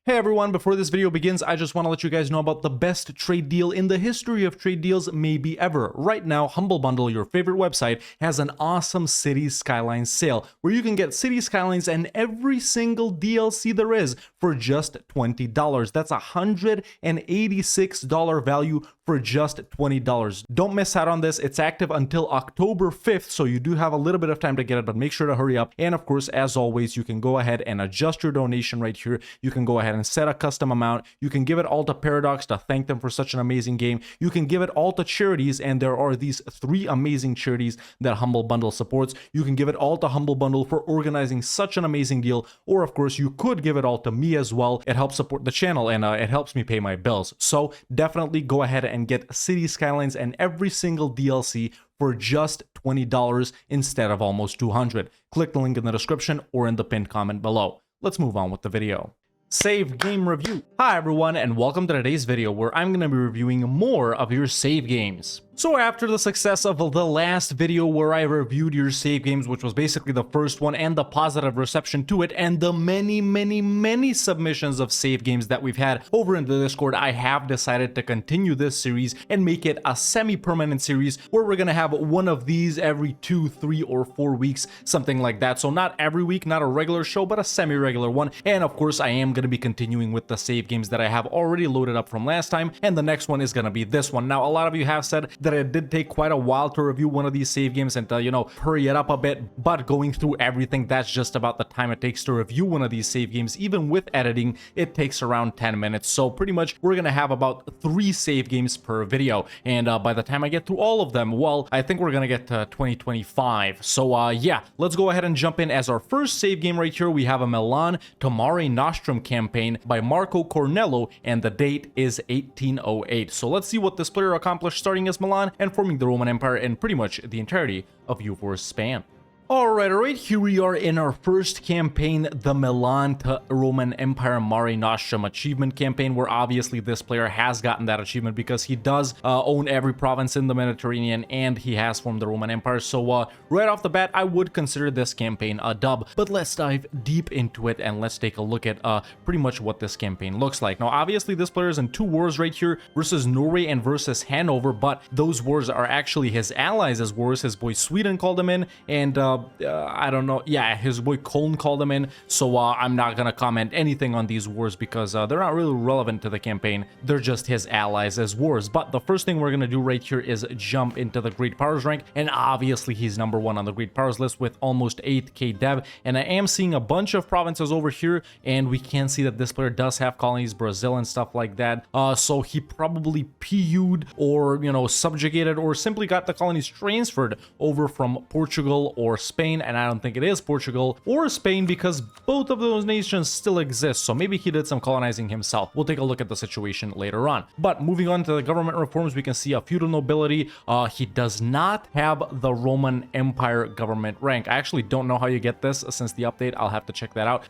Hey everyone, before this video begins, I just want to let you guys know about the best trade deal in the history of trade deals maybe ever. Right now, Humble Bundle, your favorite website, has an awesome Cities Skylines sale where you can get Cities Skylines and every single DLC there is for just $20. That's a $186 value for just $20. Don't miss out on this. It's active until October 5th, so you do have a little bit of time to get it, but make sure to hurry up. And of course, as always, you can go ahead and adjust your donation right here. You can go ahead and set a custom amount. You can give it all to Paradox to thank them for such an amazing game. You can give it all to charities, and there are these 3 amazing charities that Humble Bundle supports. You can give it all to Humble Bundle for organizing such an amazing deal, or of course, you could give it all to me as well. It helps support the channel, and it helps me pay my bills. So definitely go ahead and get Cities Skylines and every single DLC for just $20 instead of almost $200. Click the link in the description or in the pinned comment below. Let's move on with the video. Save game review. Hi everyone, and welcome to today's video where I'm going to be reviewing more of your save games. So after the success of the last video where I reviewed your save games, which was basically the first one, and the positive reception to it, and the many submissions of save games that we've had over in the Discord, I have decided to continue this series and make it a semi-permanent series where we're gonna have one of these every 2, 3, or 4 weeks, something like that. So not every week, not a regular show, but a semi-regular one. And of course, I am gonna be continuing with the save games that I have already loaded up from last time, and the next one is gonna be this one. Now, a lot of you have said that it did take quite a while to review one of these save games and to, hurry it up a bit, but going through everything, that's just about the time it takes to review one of these save games. Even with editing, it takes around 10 minutes. So pretty much we're gonna have about 3 save games per video, and by the time I get through all of them, well, I think we're gonna get to 2025. So yeah, let's go ahead and jump in. As our first save game right here, we have a Milan to Mare Nostrum campaign by Marco Cornello, and the date is 1808. So let's see what this player accomplished starting as Milan and forming the Roman Empire in pretty much the entirety of Euphor's span. Alright, here we are in our first campaign, the Milan to Roman Empire Mare Nostrum achievement campaign, where obviously this player has gotten that achievement because he does own every province in the Mediterranean and he has formed the Roman Empire. So right off the bat, I would consider this campaign a dub. But let's dive deep into it and let's take a look at pretty much what this campaign looks like. Now, obviously, this player is in 2 wars right here versus Norway and versus Hanover, but those wars are actually his allies' wars. His boy Sweden called him in, and I don't know. Yeah, his boy Coln called him in. So I'm not gonna comment anything on these wars because they're not really relevant to the campaign. They're just his allies as wars. But the first thing we're gonna do right here is jump into the Great Powers rank, and obviously he's number 1 on the Great Powers list with almost 8k dev. And I am seeing a bunch of provinces over here, and we can see that this player does have colonies, Brazil and stuff like that. So he probably PU'd or subjugated or simply got the colonies transferred over from Portugal or Spain. And I don't think it is Portugal or Spain because both of those nations still exist. So maybe he did some colonizing himself. We'll take a look at the situation later on. But moving on to the government reforms, we can see a feudal nobility. He does not have the Roman Empire government rank. I actually don't know how you get this since the update. I'll have to check that out.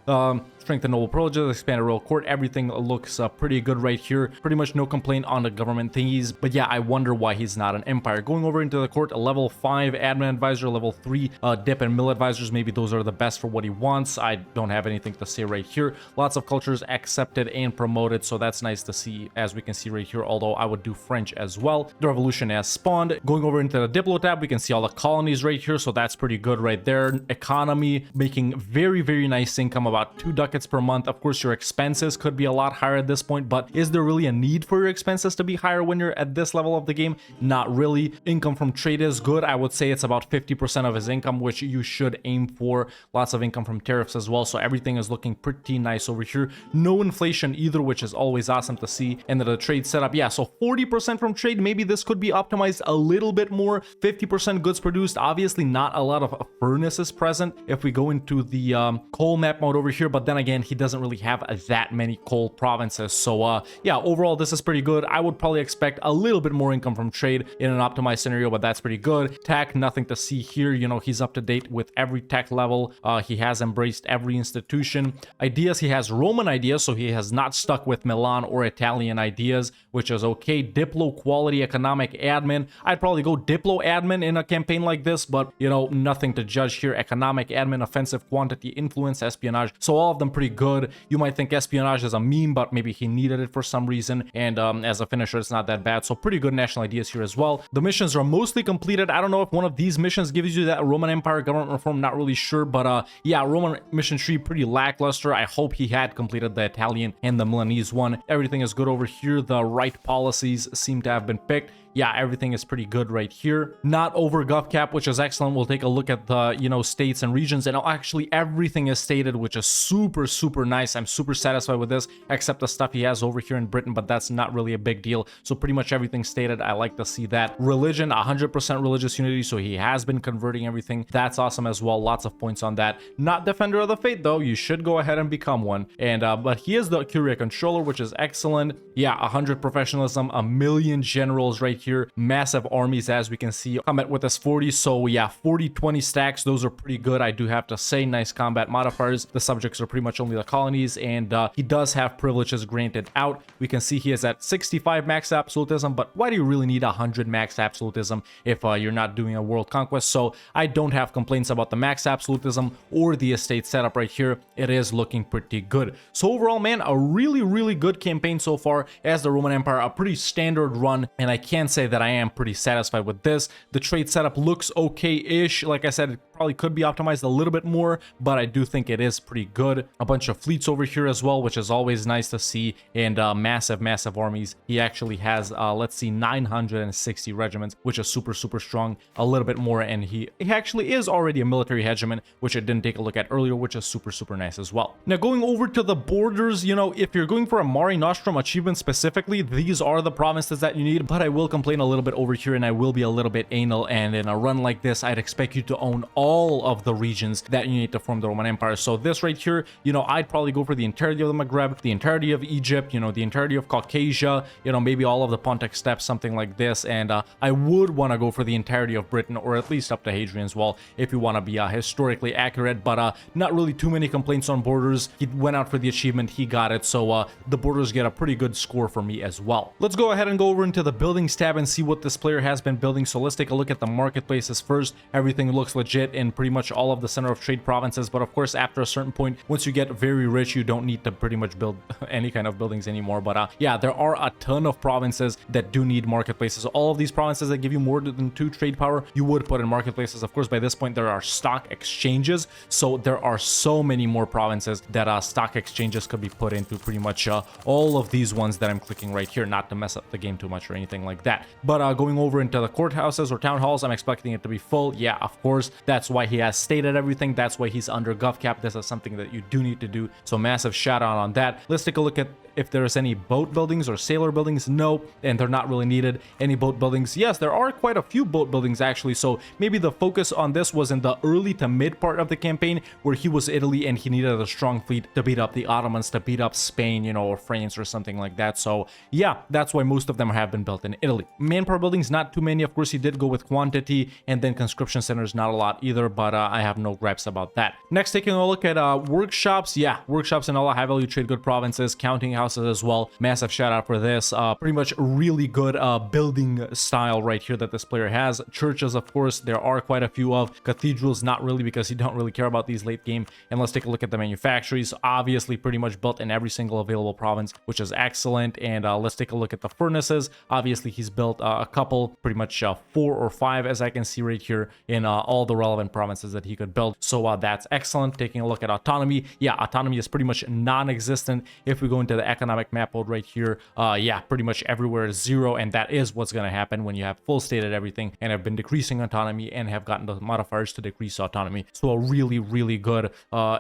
Strengthen noble privileges, expanded royal court. Everything looks pretty good right here. Pretty much no complaint on the government thingies. But yeah, I wonder why he's not an empire. Going over into the court, a level 5 admin advisor, level 3 dip and mill advisors. Maybe those are the best for what he wants. I don't have anything to say right here. Lots of cultures accepted and promoted, so that's nice to see, as we can see right here, although I would do French as well. The revolution has spawned. Going over into the Diplo tab, we can see all the colonies right here, so that's pretty good right there. Economy, making very nice income, about 2 ducats per month. Of course, your expenses could be a lot higher at this point, but is there really a need for your expenses to be higher when you're at this level of the game? Not really. Income from trade is good. I would say it's about 50% of his income, which you should aim for. Lots of income from tariffs as well, so everything is looking pretty nice over here. No inflation either, which is always awesome to see. And the trade setup, yeah, so 40% from trade. Maybe this could be optimized a little bit more. 50% goods produced. Obviously not a lot of furnaces present if we go into the coal map mode over here, but then again, he doesn't really have that many coal provinces. So yeah, overall this is pretty good. I would probably expect a little bit more income from trade in an optimized scenario, but that's pretty good. Tech, nothing to see here. He's up to to date with every tech level. He has embraced every institution. Ideas, he has Roman ideas, so he has not stuck with Milan or Italian ideas, which is okay. Diplo, quality, economic, admin. I'd probably go Diplo, admin in a campaign like this, but you know, nothing to judge here. Economic, admin, offensive, quantity, influence, espionage. So all of them pretty good. You might think espionage is a meme, but maybe he needed it for some reason. And as a finisher, it's not that bad. So pretty good national ideas here as well. The missions are mostly completed. I don't know if one of these missions gives you that Roman Empire government reform, not really sure, but yeah, Roman mission tree pretty lackluster. I hope he had completed the Italian and the Milanese one. Everything is good over here. The right policies seem to have been picked. Yeah, everything is pretty good right here. Not over GovCap, which is excellent. We'll take a look at the, you know, states and regions, and actually everything is stated, which is super, super nice. I'm super satisfied with this, except the stuff he has over here in Britain, but that's not really a big deal. So pretty much everything stated. I like to see that. Religion, 100% religious unity, so he has been converting everything. That's awesome as well. Lots of points on that. Not Defender of the Faith, though. You should go ahead and become one. And but he is the Curia Controller, which is excellent. Yeah, 100 professionalism, a million generals right here, massive armies, as we can see. Combat with us 40, so yeah, 40-20 stacks, those are pretty good, I do have to say. Nice combat modifiers. The subjects are pretty much only the colonies, and he does have privileges granted out. We can see he is at 65 max absolutism, but why do you really need 100 max absolutism if you're not doing a world conquest? So I don't have complaints about the max absolutism or the estate setup right here. It is looking pretty good. So overall, man, a really, really good campaign so far as the Roman Empire. A pretty standard run, and I can say that I am pretty satisfied with this. The trade setup looks okay-ish. Like I said, it probably could be optimized a little bit more, but I do think it is pretty good. A bunch of fleets over here as well, which is always nice to see, and massive armies. He actually has, let's see, 960 regiments, which is super, super strong. A little bit more, and he actually is already a military hegemon, which I didn't take a look at earlier, which is super, super nice as well. Now, going over to the borders, you know, if you're going for a Mare Nostrum achievement specifically, these are the provinces that you need, but I will complain a little bit over here, and I will be a little bit anal, and in a run like this, I'd expect you to own all of the regions that you need to form the Roman Empire. So this right here, you know, I'd probably go for the entirety of the Maghreb, the entirety of Egypt, you know, the entirety of Caucasia, you know, maybe all of the Pontic Steppes, something like this, and I would want to go for the entirety of Britain, or at least up to Hadrian's Wall, if you want to be historically accurate, but not really too many complaints on borders. He went out for the achievement, he got it, so the borders get a pretty good score for me as well. Let's go ahead and go over into the buildings tab and see what this player has been building. So let's take a look at the marketplaces first. Everything looks legit in pretty much all of the center of trade provinces, but of course, after a certain point, once you get very rich, you don't need to pretty much build any kind of buildings anymore. But yeah, there are a ton of provinces that do need marketplaces. All of these provinces that give you more than 2 trade power, you would put in marketplaces. Of course, by this point, there are stock exchanges, so there are so many more provinces that stock exchanges could be put into pretty much all of these ones that I'm clicking right here, not to mess up the game too much or anything like that. But going over into the courthouses or town halls, I'm expecting it to be full. Yeah, of course, that's why he has stated everything. That's why he's under GovCap. This is something that you do need to do, so massive shout out on that. Let's take a look at if there's any boat buildings or sailor buildings. No, and they're not really needed. Any boat buildings? Yes, there are quite a few boat buildings actually, so maybe the focus on this was in the early to mid part of the campaign where he was Italy and he needed a strong fleet to beat up the Ottomans, to beat up Spain, you know, or France or something like that. So yeah, that's why most of them have been built in Italy. Manpower buildings, not too many. Of course, he did go with quantity, and then conscription centers, not a lot either, but I have no gripes about that. Next, taking a look at workshops. Yeah, workshops in all high value trade good provinces, counting houses as well. Massive shout out for this. Pretty much really good building style right here that this player has. Churches, of course, there are quite a few of. Cathedrals, not really, because you don't really care about these late game. And let's take a look at the manufactories. Obviously, pretty much built in every single available province, which is excellent. And let's take a look at the furnaces. Obviously, he's built a couple, pretty much 4 or 5, as I can see right here, in all the relevant provinces that he could build. So that's excellent. Taking a look at autonomy. Yeah, autonomy is pretty much non-existent. If we go into the economic map mode right here, yeah, pretty much everywhere is 0, and that is what's going to happen when you have full stated everything and have been decreasing autonomy and have gotten the modifiers to decrease autonomy. So a really, really good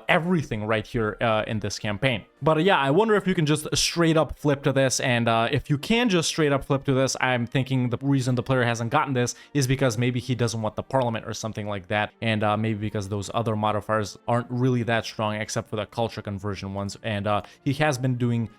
everything right here in this campaign. But yeah, I wonder if you can just straight up flip to this, and if you can just straight up flip to this, I'm thinking the reason the player hasn't gotten this is because maybe he doesn't want the parliament or something like that, and maybe because those other modifiers aren't really that strong except for the culture conversion ones, and he has been doing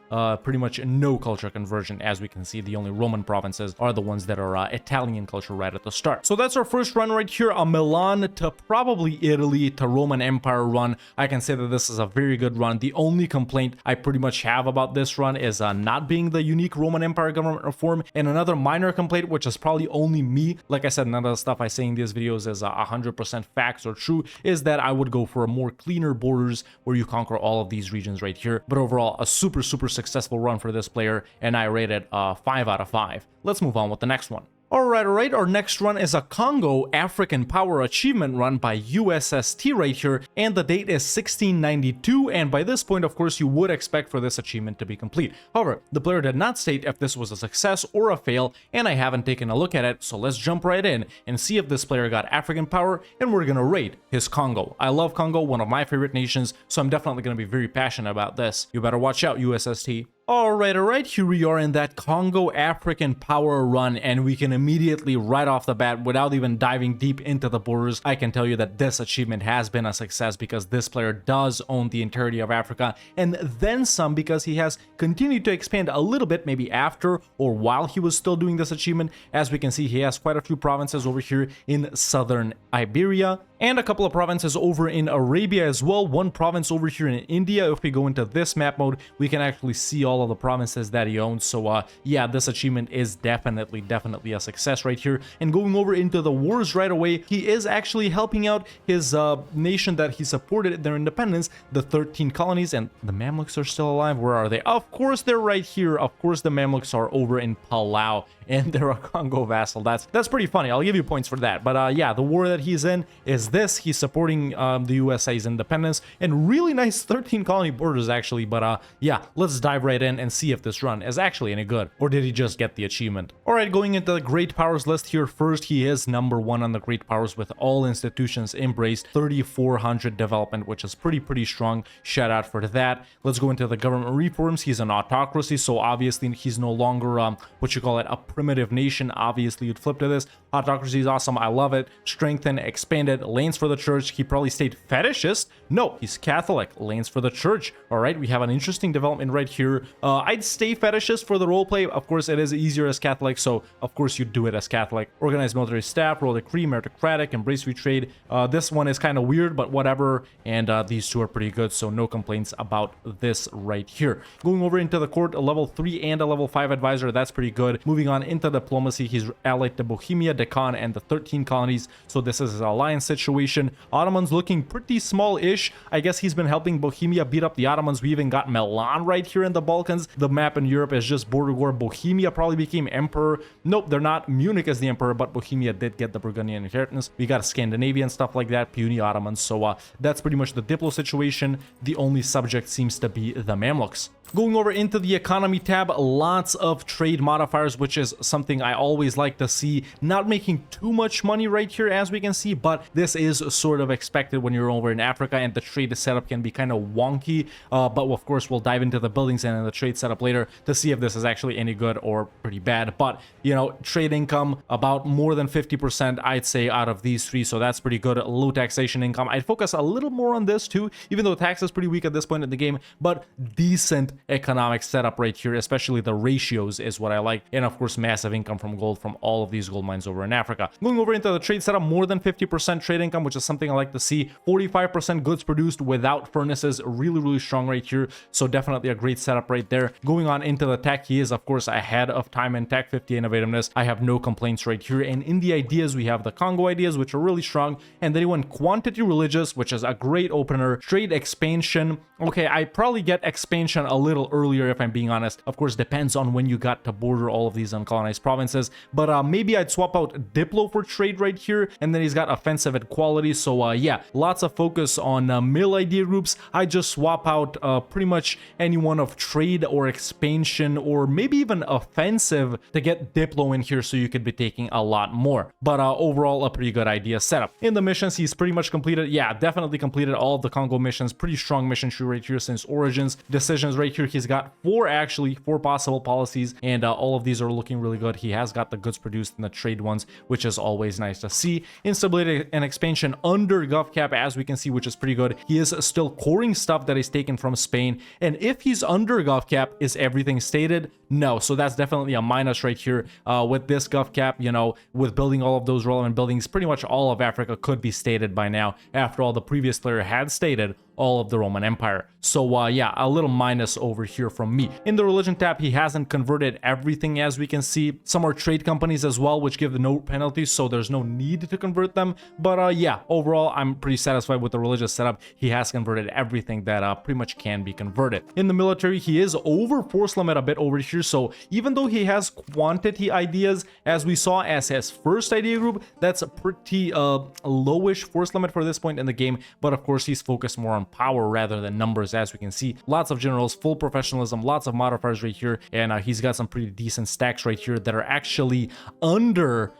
pretty much no culture conversion. As we can see, the only Roman provinces are the ones that are Italian culture right at the start. So that's our first run right here, a Milan to probably Italy to Roman Empire run. I can say that this is a very good run. The only complaint I pretty much have about this run is not being the unique Roman Empire government reform, and another minor complaint, which is probably only me, like I said, none of the stuff I say in these videos is 100% facts or true, is that I would go for a more cleaner borders where you conquer all of these regions right here. But overall, a super successful run for this player, and I rate it 5 out of 5. Let's move on with the next one. Alright, our next run is a Congo African Power Achievement run by USST right here, and the date is 1692, and by this point, of course, you would expect for this achievement to be complete. However, the player did not state if this was a success or a fail, and I haven't taken a look at it, so let's jump right in and see if this player got African Power, and we're gonna rate his Congo. I love Congo, one of my favorite nations, so I'm definitely gonna be very passionate about this. You better watch out, USST. Alright, here we are in that Congo African Power run, and we can immediately, right off the bat, without even diving deep into the borders, I can tell you that this achievement has been a success because this player does own the entirety of Africa, and then some because he has continued to expand a little bit, maybe after or while he was still doing this achievement. As we can see, he has quite a few provinces over here in southern Iberia, and a couple of provinces over in Arabia as well, one province over here in India. If we go into this map mode, we can actually see all of the provinces that he owns. So yeah, this achievement is definitely a success right here. And going over into the wars right away, he is actually helping out his nation that he supported their independence, the 13 colonies. And the Mamluks are still alive. Where are they? Of course they're right here. Of course the Mamluks are over in Palau, and they're a Congo vassal. That's pretty funny. I'll give you points for that. But yeah, the war that he's in is this. He's supporting the USA's independence, and really nice 13 colony borders actually. But yeah, let's dive right in and see if this run is actually any good, or did he just get the achievement? Alright, going into the Great Powers list here first, he is #1 on the Great Powers with all institutions embraced, 3,400 development, which is pretty strong. Shout out for that. Let's go into the government reforms. He's an autocracy, so obviously he's no longer what you call it, a primitive nation. Obviously you'd flip to this. Autocracy is awesome. I love it. Strengthen, expanded, lanes for the church. He probably stayed fetishist. No, he's Catholic. Lanes for the church. Alright, we have an interesting development right here. I'd stay fetishist for the roleplay. Of course, it is easier as Catholic, so of course you do it as Catholic. Organized military staff, royal decree, meritocratic, embrace free trade. This one is kind of weird, but whatever. And these two are pretty good, so no complaints about this right here. Going over into the court, a level 3 and a level 5 advisor. That's pretty good. Moving on into diplomacy, he's allied to Bohemia, Deccan, and the 13 colonies, so this is an alliance situation. Ottomans looking pretty small-ish. I guess he's been helping Bohemia beat up the Ottomans. We even got Milan right here in the Balkans. The map in Europe is just border war. Bohemia probably became emperor. Nope, they're not. Munich is the emperor, but Bohemia did get the Burgundian inheritance. We got Scandinavian stuff like that, puny Ottomans. So that's pretty much the Diplo situation. The only subject seems to be the Mamluks. Going over into the economy tab, lots of trade modifiers, which is something I always like to see. Not making too much money right here, as we can see, but this is sort of expected when you're over in Africa, and the trade setup can be kind of wonky. But of course, we'll dive into the buildings and the trade setup later to see if this is actually any good or pretty bad. But, you know, trade income, about more than 50%, I'd say, out of these three, so that's pretty good. Low taxation income. I'd focus a little more on this too, even though tax is pretty weak at this point in the game, but decent economic setup right here, especially the ratios is what I like. And of course, massive income from gold from all of these gold mines over in Africa. Going over into the trade setup, more than 50% trade income, which is something I like to see. 45% goods produced without furnaces, really strong right here, so definitely a great setup right there. Going on into the tech, he is of course ahead of time in tech, 50 innovativeness. I have no complaints right here. And in the ideas, we have the Congo ideas, which are really strong, and then he went quantity religious, which is a great opener. Trade expansion, okay, I probably get expansion a little earlier if I'm being honest. Of course, depends on when you got to border all of these uncolonized provinces, but maybe I'd swap out Diplo for trade right here, and then he's got offensive at quality. So yeah, lots of focus on mill idea groups. I just swap out pretty much any one of trade or expansion or maybe even offensive to get Diplo in here, so you could be taking a lot more. But overall, a pretty good idea setup. In the missions, he's pretty much completed, yeah, definitely completed all of the Congo missions. Pretty strong mission tree right here since Origins. Decisions right here, here. He's got four possible policies, and all of these are looking really good. He has got the goods produced in the trade ones, which is always nice to see. Instability and expansion under GovCap, as we can see, which is pretty good. He is still coring stuff that is taken from Spain, and if he's under GovCap, is everything stated? No, so that's definitely a minus right here. With this GovCap, you know, with building all of those relevant buildings, pretty much all of Africa could be stated by now. After all, the previous player had stated all of the Roman Empire. So yeah, a little minus over here from me. In the religion tab, he hasn't converted everything, as we can see. Some are trade companies as well, which give no penalties, so there's no need to convert them. But yeah, overall, I'm pretty satisfied with the religious setup. He has converted everything that pretty much can be converted. In the military, he is over force limit a bit over here, so even though he has quantity ideas, as we saw as his first idea group, that's a pretty lowish force limit for this point in the game. But of course, he's focused more on power rather than numbers, as we can see. Lots of generals, full professionalism, lots of modifiers right here, and he's got some pretty decent stacks right here that are actually under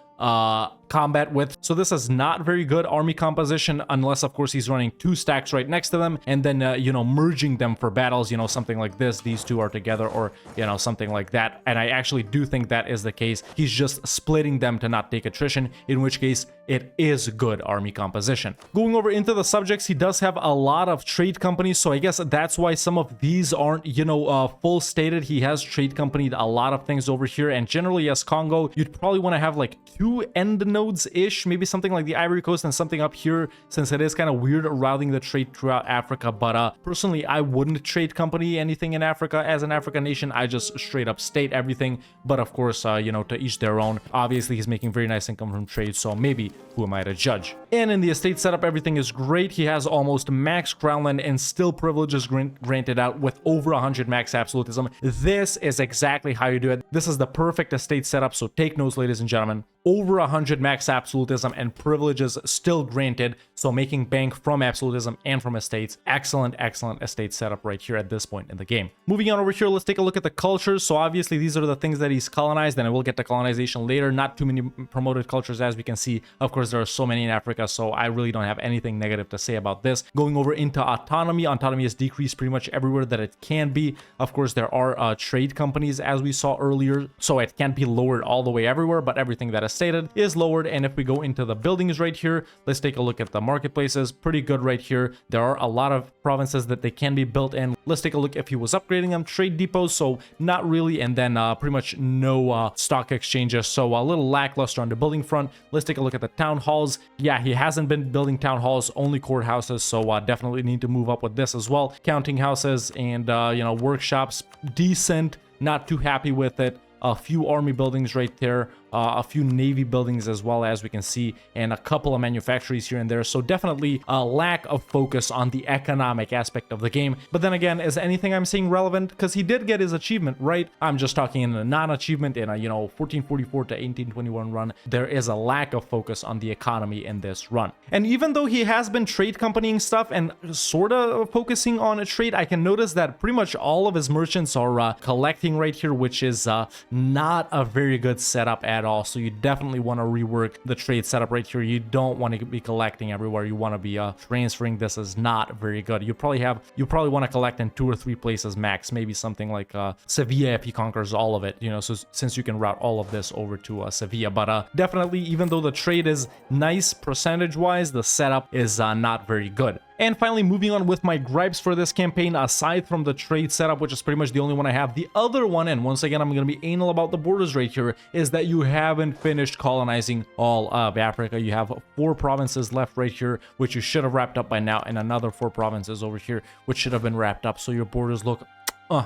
combat width. So this is not very good army composition, unless of course he's running 2 stacks right next to them, and then you know, merging them for battles, you know, something like this. These two are together, or you know, something like that. And I actually do think that is the case. He's just splitting them to not take attrition, in which case it is good army composition. Going over into the subjects, he does have a lot of trade companies, so I guess that's why some of these aren't, you know, full stated. He has trade companied a lot of things over here, and generally as Congo, you'd probably want to have like 2 end nodes-ish, maybe something like the Ivory Coast and something up here, since it is kind of weird routing the trade throughout Africa. But personally, I wouldn't trade company anything in Africa as an African nation. I just straight up state everything. But of course, you know, to each their own. Obviously, he's making very nice income from trade, so maybe who am I to judge? And in the estate setup, everything is great. He has almost max crownland and still privileges granted out with over 100 max absolutism. This is exactly how you do it. This is the perfect estate setup, so take notes, ladies and gentlemen. Over 100 max absolutism and privileges still granted, so making bank from absolutism and from estates. Excellent estate setup right here at this point in the game. Moving on over here, let's take a look at the cultures. So obviously these are the things that he's colonized, and I will get to colonization later. Not too many promoted cultures, as we can see. Of course, there are so many in Africa, so I really don't have anything negative to say about this. Going over into autonomy, autonomy is decreased pretty much everywhere that it can be. Of course, there are trade companies, as we saw earlier, so it can't be lowered all the way everywhere, but everything that is stated is lowered. And if we go into the buildings right here, let's take a look at the marketplaces. Pretty good right here. There are a lot of provinces that they can be built in. Let's take a look if he was upgrading them. Trade depots, so not really, and then pretty much no stock exchanges, so a little lackluster on the building front. Let's take a look at the town halls. Yeah, he hasn't been building town halls, only courthouses, so definitely need to move up with this as well. Counting houses and you know, workshops, decent, not too happy with it. A few army buildings right there, a few navy buildings as well, as we can see, and a couple of manufactories here and there. So definitely a lack of focus on the economic aspect of the game. But then again, is anything I'm saying relevant? Because he did get his achievement, right? I'm just talking in a non-achievement, in a, you know, 1444 to 1821 run. There is a lack of focus on the economy in this run. And even though he has been trade companying stuff and sort of focusing on a trade, I can notice that pretty much all of his merchants are collecting right here, which is not a very good setup at all. So you definitely want to rework the trade setup right here. You don't want to be collecting everywhere. You want to be transferring. This is not very good. You probably want to collect in 2 or 3 places max, maybe something like Sevilla if he conquers all of it, you know, so since you can route all of this over to Sevilla. But definitely, even though the trade is nice percentage wise, the setup is not very good. And finally, moving on with my gripes for this campaign, aside from the trade setup, which is pretty much the only one I have, the other one, and once again, I'm going to be anal about the borders right here, is that you haven't finished colonizing all of Africa. You have 4 provinces left right here, which you should have wrapped up by now, and another 4 provinces over here, which should have been wrapped up. So your borders look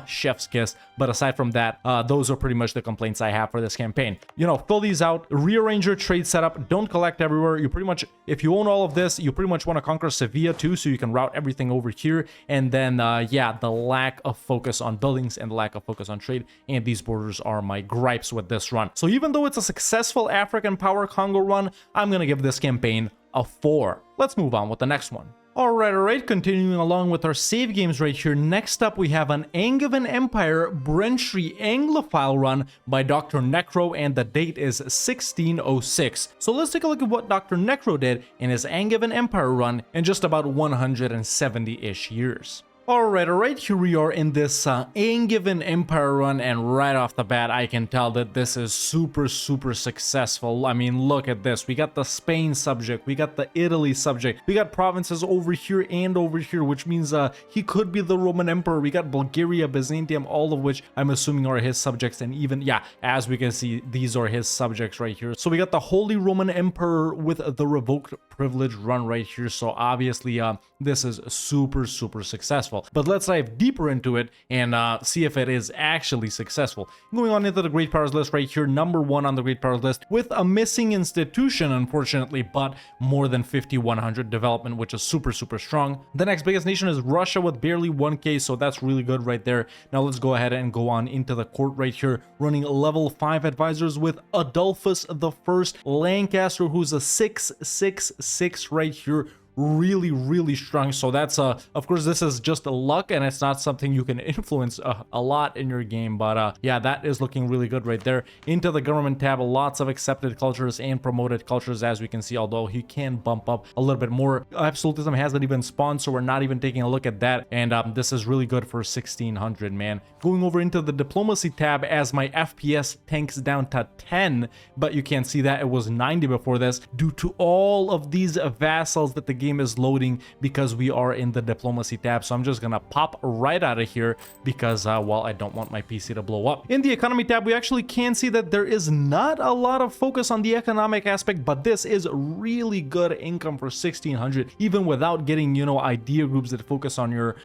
chef's kiss. But aside from that, those are pretty much the complaints I have for this campaign. You know, fill these out, rearrange your trade setup, don't collect everywhere. You pretty much, if you own all of this, you pretty much want to conquer Sevilla too, so you can route everything over here. And then yeah, the lack of focus on buildings and the lack of focus on trade, and these borders are my gripes with this run. So even though it's a successful African Power Congo run, I'm gonna give this campaign a 4. Let's move on with the next one. Alright, continuing along with our save games right here. Next up, we have an Angevin Empire Brentry Anglophile run by Dr. Necro, and the date is 1606. So let's take a look at what Dr. Necro did in his Angevin Empire run in just about 170-ish years. Alright, here we are in this Angevin Empire run, and right off the bat I can tell that this is super successful. I mean, look at this. We got the Spain subject, we got the Italy subject, we got provinces over here and over here, which means he could be the Roman Emperor. We got Bulgaria, Byzantium, all of which I'm assuming are his subjects, and even, yeah, as we can see, these are his subjects right here. So we got the Holy Roman Emperor with the revoked privilege run right here, so obviously this is super successful. But let's dive deeper into it and see if it is actually successful. Going on into the Great Powers list right here, number 1 on the Great Powers list with a missing institution, unfortunately, but more than 5100 development, which is super strong. The next biggest nation is Russia with barely 1k, so that's really good right there. Now let's go ahead and go on into the court right here, running level 5 advisors with Adolphus the First Lancaster, who's a 666 right here. Really strong. So that's of course this is just a luck, and it's not something you can influence a lot in your game, but yeah, that is looking really good right there. Into the government tab, lots of accepted cultures and promoted cultures, as we can see, although he can bump up a little bit more. Absolutism hasn't even spawned, so we're not even taking a look at that, and this is really good for 1600, man. Going over into the diplomacy tab, as my FPS tanks down to 10, but you can't see that it was 90 before this due to all of these vassals that the game is loading because we are in the diplomacy tab. So I'm just gonna pop right out of here because well, I don't want my PC to blow up. In the economy tab, we actually can see that there is not a lot of focus on the economic aspect, but this is really good income for 1600, even without getting, you know, idea groups that focus on your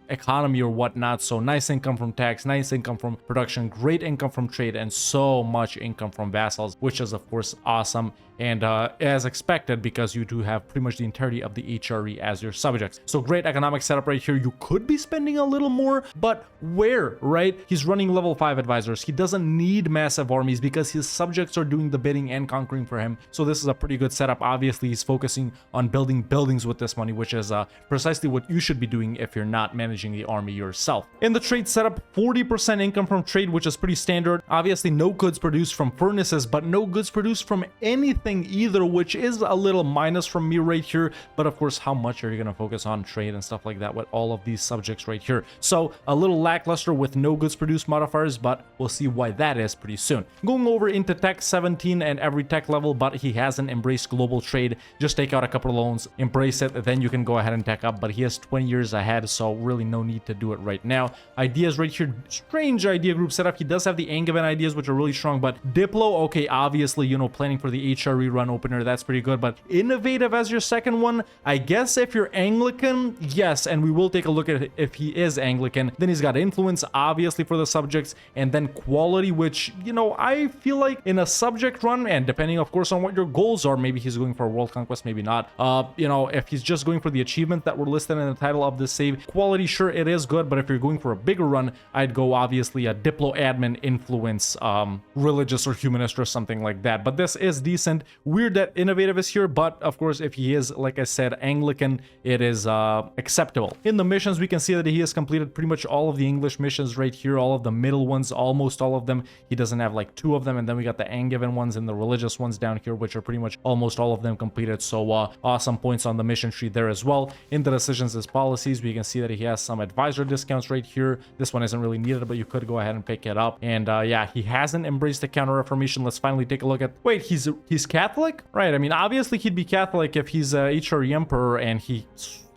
economy or whatnot. So nice income from tax, nice income from production, great income from trade, and so much income from vassals, which is of course awesome, and as expected, because you do have pretty much the entirety of the HRE as your subjects. So great economic setup right here. You could be spending a little more, but where, right? He's running level 5 advisors. He doesn't need massive armies because his subjects are doing the bidding and conquering for him. So this is a pretty good setup. Obviously, he's focusing on building buildings with this money, which is precisely what you should be doing if you're not managing the army yourself. In the trade setup, 40% income from trade, which is pretty standard. Obviously, no goods produced from furnaces, but no goods produced from anything either, which is a little minus from me right here. But of course, how much are you going to focus on trade and stuff like that with all of these subjects right here? So a little lackluster with no goods produced modifiers, but we'll see why that is pretty soon. Going over into tech, 17 and every tech level, but he hasn't embraced global trade. Just take out a couple of loans, embrace it, then you can go ahead and tech up, but he has 20 years ahead, so really no need to do it right now. Ideas right here, strange idea group setup. He does have the Angevin ideas, which are really strong, but Diplo, okay, obviously, you know, planning for the HRE run opener, that's pretty good, but innovative as your second one, I guess if you're Anglican, yes, and we will take a look at it if he is Anglican. Then he's got influence, obviously, for the subjects, and then quality, which, you know, I feel like in a subject run, and depending, of course, on what your goals are, maybe he's going for a world conquest, maybe not. You know, if he's just going for the achievement that were listed in the title of this save, quality, sure, it is good, but if you're going for a bigger run, I'd go, obviously, a Diplo admin influence, religious or humanist or something like that. But this is decent. Weird that innovative is here, but of course, if he is, like I said, Anglican, it is acceptable. In the missions, we can see that he has completed pretty much all of the English missions right here, all of the middle ones, almost all of them. He doesn't have like 2 of them, and then we got the Angevin ones and the religious ones down here, which are pretty much almost all of them completed. So awesome points on the mission tree there as well. In the decisions as policies, we can see that he has some advisor discounts right here. This one isn't really needed, but you could go ahead and pick it up. And yeah, he hasn't embraced the Counter-Reformation. Let's finally take a look at, wait, he's Catholic, right? I mean, obviously he'd be Catholic if he's HRE Emperor, and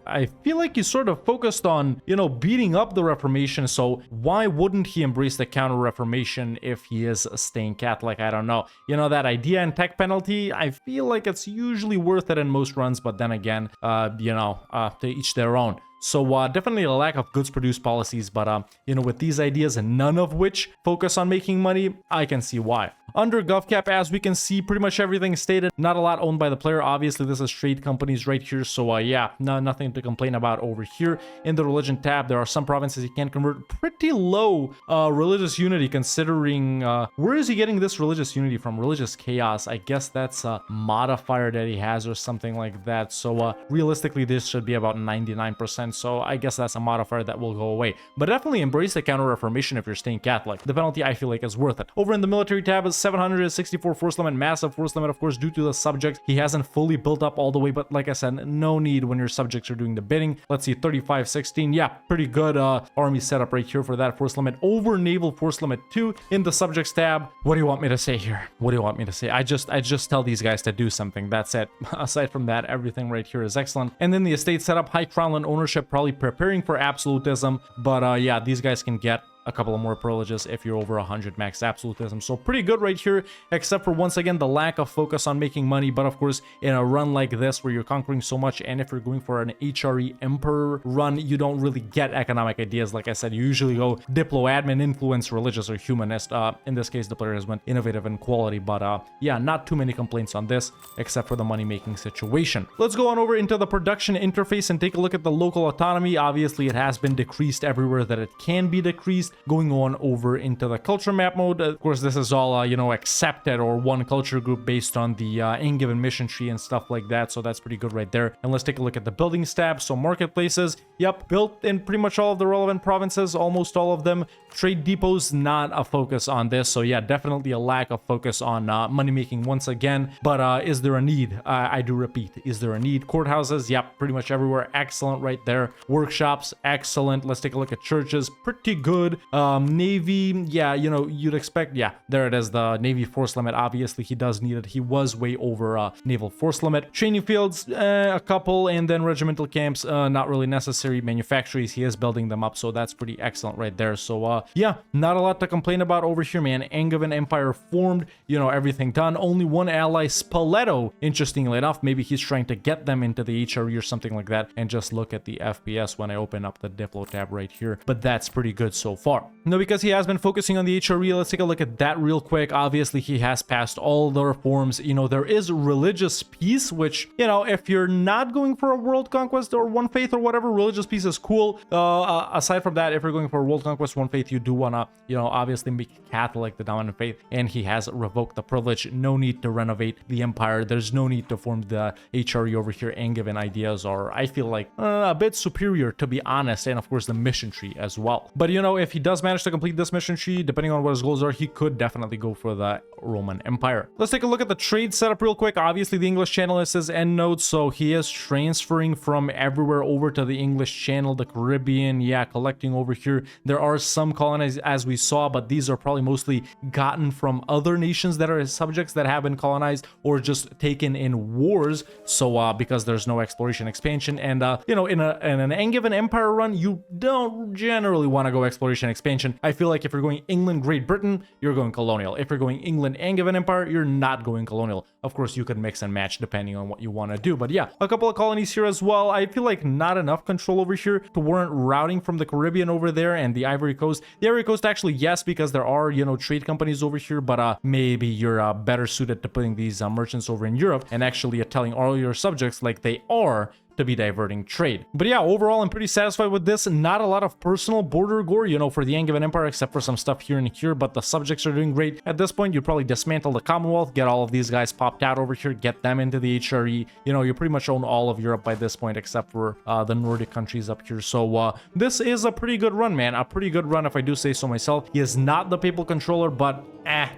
I feel like he's sort of focused on, you know, beating up the Reformation, so why wouldn't he embrace the Counter-Reformation if he is staying Catholic? I don't know. You know, that idea and tech penalty, I feel like it's usually worth it in most runs, but then again, you know, to each their own. So definitely a lack of goods produced policies, but you know, with these ideas, and none of which focus on making money, I can see why. Under GovCap, as we can see, pretty much everything stated. Not a lot owned by the player. Obviously, this is trade companies right here. So yeah, nothing to complain about over here. In the religion tab, there are some provinces you can convert. Pretty low religious unity, considering where is he getting this religious unity from? Religious chaos. I guess that's a modifier that he has or something like that. So realistically, this should be about 99%. So I guess that's a modifier that will go away. But definitely embrace the Counter-Reformation if you're staying Catholic. The penalty, I feel like, is worth it. Over in the military tab, 764 force limit, massive force limit, of course, due to the subjects. He hasn't fully built up all the way, but like I said, no need when your subjects are doing the bidding. Let's see, 3516. Yeah, pretty good army setup right here for that force limit over naval force limit 2 in the subjects tab. What do you want me to say here? What do you want me to say? I just tell these guys to do something. That's it. Aside from that, everything right here is excellent. And then the estate setup, high crownland ownership, probably preparing for absolutism, but yeah, these guys can get a couple of more privileges if you're over 100 max absolutism. So pretty good right here, except for once again the lack of focus on making money. But of course, in a run like this where you're conquering so much, and if you're going for an HRE emperor run, you don't really get economic ideas. Like I said, you usually go diplo, admin, influence, religious, or humanist. In this case, the player has went innovative and quality, but yeah, not too many complaints on this except for the money making situation. Let's go on over into the production interface and take a look at the local autonomy. Obviously, it has been decreased everywhere that it can be decreased. Going on over into the culture map mode, of course, this is all you know, accepted or one culture group based on the in-given mission tree and stuff like that, so that's pretty good right there. And let's take a look at the buildings tab. So marketplaces, yep, built in pretty much all of the relevant provinces, almost all of them. Trade depots, not a focus on this, so yeah, definitely a lack of focus on money making once again. But is there a need? I do repeat, is there a need? Courthouses, yep, pretty much everywhere, excellent right there. Workshops, excellent. Let's take a look at churches, pretty good. Navy, yeah, you know, you'd expect, yeah, there it is, the Navy force limit. Obviously, he does need it. He was way over naval force limit. Training fields, a couple, and then regimental camps, not really necessary. Manufactories, he is building them up, so that's pretty excellent right there. So, yeah, not a lot to complain about over here, man. Angevin Empire formed, you know, everything done. Only one ally, Spoleto, interestingly enough. Maybe he's trying to get them into the HRE or something like that, and just look at the FPS when I open up the Diplo tab right here. But that's pretty good so far. No, because he has been focusing on the HRE, let's take a look at that real quick. Obviously, he has passed all the reforms. You know, there is religious peace, which, you know, if you're not going for a world conquest or one faith or whatever, religious peace is cool. Aside from that, if you're going for a world conquest, one faith, you do want to, you know, obviously make Catholic the dominant faith, and he has revoked the privilege. No need to renovate the empire. There's no need to form the HRE over here. Angevin ideas are, I feel like, a bit superior, to be honest, and of course the mission tree as well. But you know, if he does manage to complete this mission tree, depending on what his goals are, he could definitely go for the Roman Empire. Let's take a look at the trade setup real quick. Obviously, the English channel is his end node, so he is transferring from everywhere over to the English channel, the Caribbean, yeah, collecting over here. There are some colonies, as we saw, but these are probably mostly gotten from other nations that are his subjects that have been colonized or just taken in wars. So because there's no exploration expansion, and you know, in an Angevin Empire run, you don't generally want to go exploration expansion. I feel like if you're going England, Great Britain, you're going colonial. If you're going England, Angevin Empire, you're not going colonial. Of course, you can mix and match depending on what you want to do. But yeah, a couple of colonies here as well. I feel like not enough control over here to warrant routing from the Caribbean over there and the Ivory Coast. The Ivory Coast, actually, yes, because there are, you know, trade companies over here, but maybe you're better suited to putting these merchants over in Europe and actually telling all your subjects like they are to be diverting trade. But yeah, overall, I'm pretty satisfied with this. Not a lot of personal border gore, you know, for the Angevin Empire, except for some stuff here and here, but the subjects are doing great. At this point, you probably dismantle the Commonwealth, get all of these guys popped out over here, get them into the HRE. You know, you pretty much own all of Europe by this point, except for the Nordic countries up here. So this is a pretty good run, man. A pretty good run, if I do say so myself. He is not the papal controller, but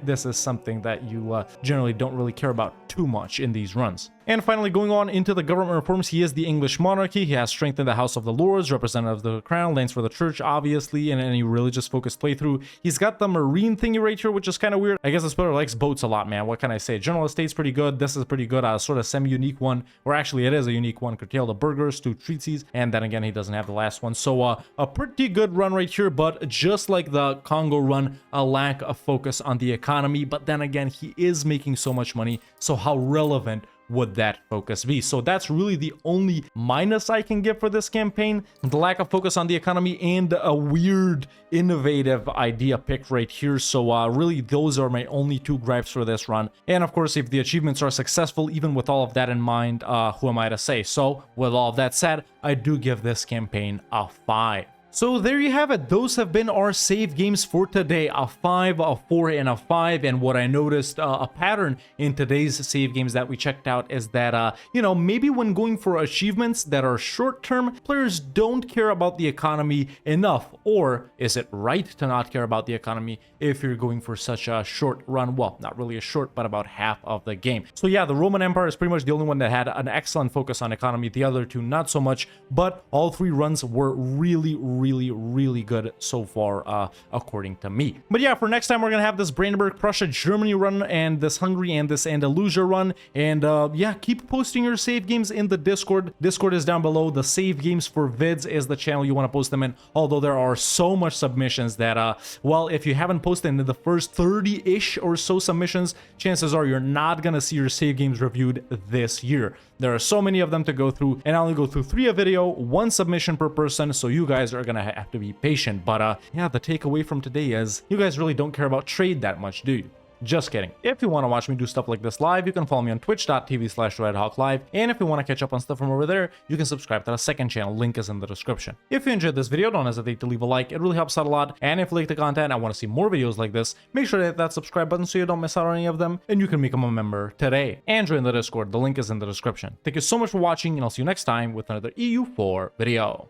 this is something that you generally don't really care about too much in these runs. And finally, going on into the government reforms, he is the English monarchy. He has strengthened the House of the Lords, representative of the crown, lands for the church, obviously, in any religious focused playthrough. He's got the marine thingy right here, which is kind of weird. I guess this player likes boats a lot, man. What can I say? General estate's pretty good. This is pretty good. Sort of semi-unique one, or actually it is a unique one. Curtail the burghers, 2 treaties, and then again, he doesn't have the last one. So a pretty good run right here, but just like the Congo run, a lack of focus on the economy. But then again, he is making so much money, so how relevant would that focus be? So that's really the only minus I can give for this campaign, the lack of focus on the economy and a weird innovative idea picked right here. So really those are my only 2 gripes for this run. And of course, if the achievements are successful, even with all of that in mind, who am I to say? So with all of that said, I do give this campaign a 5. So there you have it. Those have been our save games for today. A 5, a 4, and a 5. And what I noticed, a pattern in today's save games that we checked out is that, you know, maybe when going for achievements that are short-term, players don't care about the economy enough. Or is it right to not care about the economy if you're going for such a short run? Well, not really a short, but about half of the game. So yeah, the Roman Empire is pretty much the only one that had an excellent focus on economy. The other two, not so much, but all 3 runs were really good so far, according to me. But yeah, for next time, we're gonna have this Brandenburg, Prussia, Germany run, and this Hungary and this Andalusia run. And yeah, keep posting your save games in the Discord. Discord is down below. The save games for vids is the channel you want to post them in. Although there are so much submissions that, well, if you haven't posted in the first 30-ish or so submissions, chances are you're not gonna see your save games reviewed this year. There are so many of them to go through, and I only go through 3 a video, 1 submission per person, so you guys are gonna have to be patient. But yeah, the takeaway from today is you guys really don't care about trade that much, do you? Just kidding. If you want to watch me do stuff like this live, you can follow me on twitch.tv/RedHawkLive, and if you want to catch up on stuff from over there, you can subscribe to the second channel, link is in the description. If you enjoyed this video, don't hesitate to leave a like, it really helps out a lot, and if you like the content and want to see more videos like this, make sure to hit that subscribe button so you don't miss out on any of them, and you can become a member today. And join the Discord, the link is in the description. Thank you so much for watching, and I'll see you next time with another EU4 video.